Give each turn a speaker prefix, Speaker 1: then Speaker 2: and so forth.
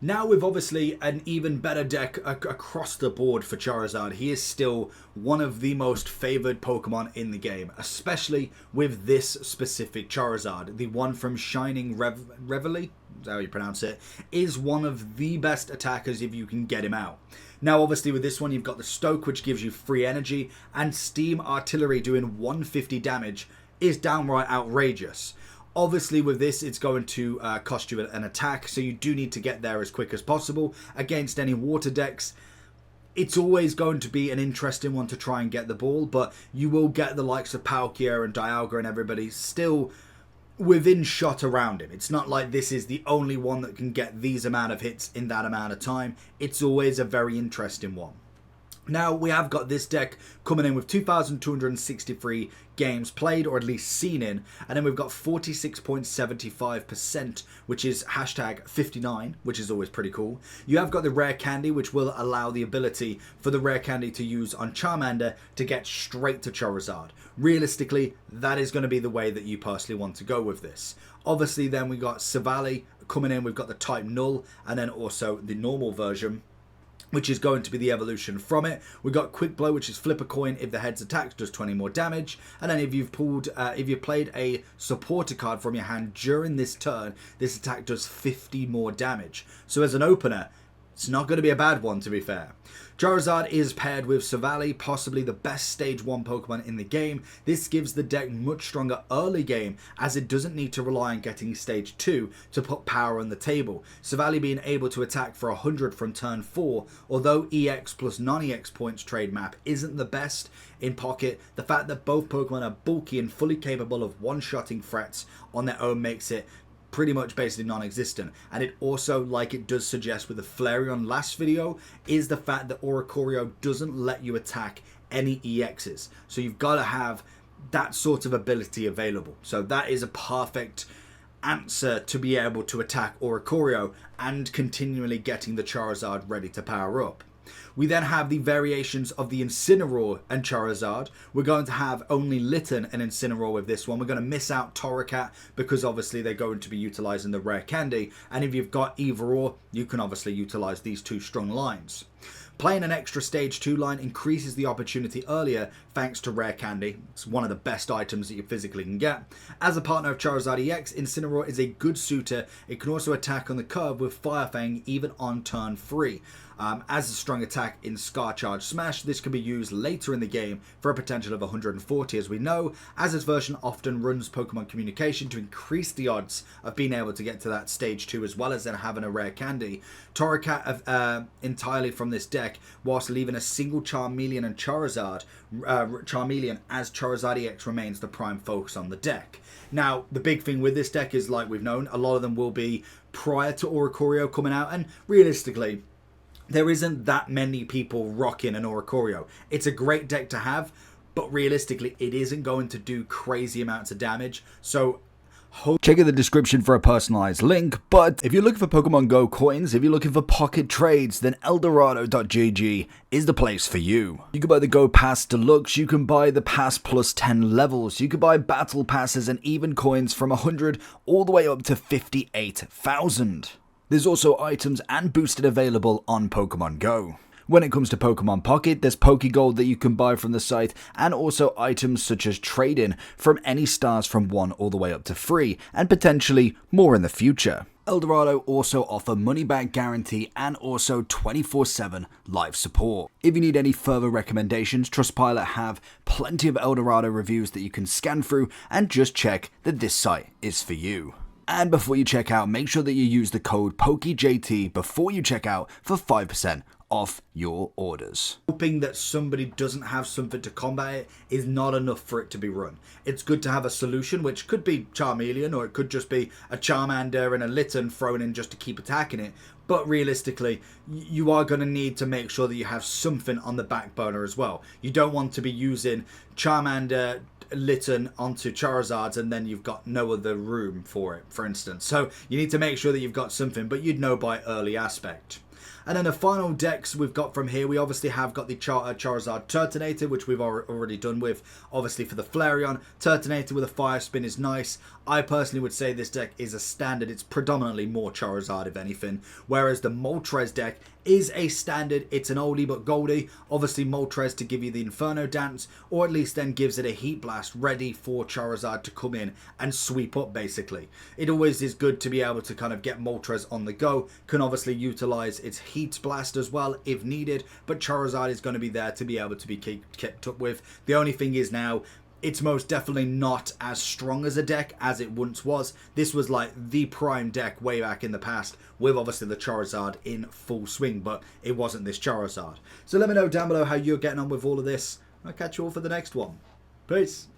Speaker 1: Now with obviously an even better deck across the board for Charizard, he is still one of the most favoured Pokemon in the game, especially with this specific Charizard. The one from Shining Reveille, is that how you pronounce it, is one of the best attackers if you can get him out. Now obviously with this one you've got the Stoke, which gives you free energy, and Steam Artillery doing 150 damage is downright outrageous. Obviously with this it's going to cost you an attack, so you do need to get there as quick as possible. Against any water decks, it's always going to be an interesting one to try and get the ball, but you will get the likes of Palkia and Dialga and everybody still within shot around him. It's not like this is the only one that can get these amount of hits in that amount of time. It's always a very interesting one. Now, we have got this deck coming in with 2,263 games played, or at least seen in, and then we've got 46.75%, which is hashtag 59, which is always pretty cool. You have got the Rare Candy, which will allow the ability for the Rare Candy to use on Charmander to get straight to Charizard. Realistically, that is going to be the way that you personally want to go with this. Obviously, then we got Silvally coming in, we've got the Type Null, and then also the normal version, which is going to be the evolution from it. We've got Quick Blow, which is flip a coin. If the head's attacked, does 20 more damage. And then if you've played a supporter card from your hand during this turn, this attack does 50 more damage. So as an opener, it's not going to be a bad one, to be fair. Charizard is paired with Silvally, possibly the best Stage 1 Pokemon in the game. This gives the deck much stronger early game, as it doesn't need to rely on getting Stage 2 to put power on the table. Silvally being able to attack for 100 from turn 4, although EX plus non-EX points trade map isn't the best in pocket, the fact that both Pokemon are bulky and fully capable of one-shotting threats on their own makes it pretty much basically non-existent. And it also, like it does suggest with the Flareon last video, is the fact that Oricorio doesn't let you attack any EXs. So you've got to have that sort of ability available. So that is a perfect answer to be able to attack Oricorio and continually getting the Charizard ready to power up. We then have the variations of the Incineroar and Charizard. We're going to have only Litten and Incineroar with this one. We're going to miss out Torracat because obviously they're going to be utilising the Rare Candy. And if you've got either or, you can obviously utilise these two strong lines. Playing an extra Stage 2 line increases the opportunity earlier thanks to Rare Candy. It's one of the best items that you physically can get. As a partner of Charizard EX, Incineroar is a good suitor. It can also attack on the curve with Fire Fang even on turn 3. As a strong attack in Scar Charge Smash, this can be used later in the game for a potential of 140 as we know, as this version often runs Pokemon Communication to increase the odds of being able to get to that Stage 2 as well as then having a Rare Candy. Torracat entirely from this deck, whilst leaving a single Charmeleon and Charizard, Charmeleon as Charizard EX remains the prime focus on the deck. Now, the big thing with this deck is, like we've known, a lot of them will be prior to Oricorio coming out, and realistically, there isn't that many people rocking an Oricorio. It's a great deck to have, but realistically, it isn't going to do crazy amounts of damage. So check in the description for a personalized link. But if you're looking for Pokemon Go coins, if you're looking for pocket trades, then Eldorado.gg is the place for you. You can buy the Go Pass Deluxe, you can buy the Pass plus 10 levels, you can buy Battle Passes and even coins from 100 all the way up to 58,000. There's also items and boosted available on Pokemon Go. When it comes to Pokemon Pocket, there's Pokegold that you can buy from the site, and also items such as trade-in from any stars from 1 all the way up to 3, and potentially more in the future. Eldorado also offer money back guarantee and also 24/7 live support. If you need any further recommendations, Trustpilot have plenty of Eldorado reviews that you can scan through and just check that this site is for you. And before you check out, make sure that you use the code POKEJT before you check out for 5% off your orders. Hoping that somebody doesn't have something to combat it is not enough for it to be run. It's good to have a solution, which could be Charmeleon, or it could just be a Charmander and a Litten thrown in just to keep attacking it. But realistically, you are going to need to make sure that you have something on the back burner as well. You don't want to be using Charmander, Litten onto Charizards and then you've got no other room for it, for instance. So you need to make sure that you've got something, but you'd know by early aspect. And then the final decks we've got from here, we obviously have got the Charizard Turtonator, which we've already done with, obviously for the Flareon. Turtonator with a Fire Spin is nice. I personally would say this deck is a standard. It's predominantly more Charizard, if anything. Whereas the Moltres deck is a standard. It's an oldie but goldie. Obviously Moltres to give you the Inferno Dance, or at least then gives it a Heat Blast ready for Charizard to come in and sweep up, basically. It always is good to be able to kind of get Moltres on the go. Can obviously utilize its Heat Blast as well if needed, but Charizard is going to be there to be able to be kept up with. The only thing is now, it's most definitely not as strong as a deck as it once was. This was like the prime deck way back in the past, with obviously the Charizard in full swing, but it wasn't this Charizard. So let me know down below how you're getting on with all of this. I'll catch you all for the next one. Peace.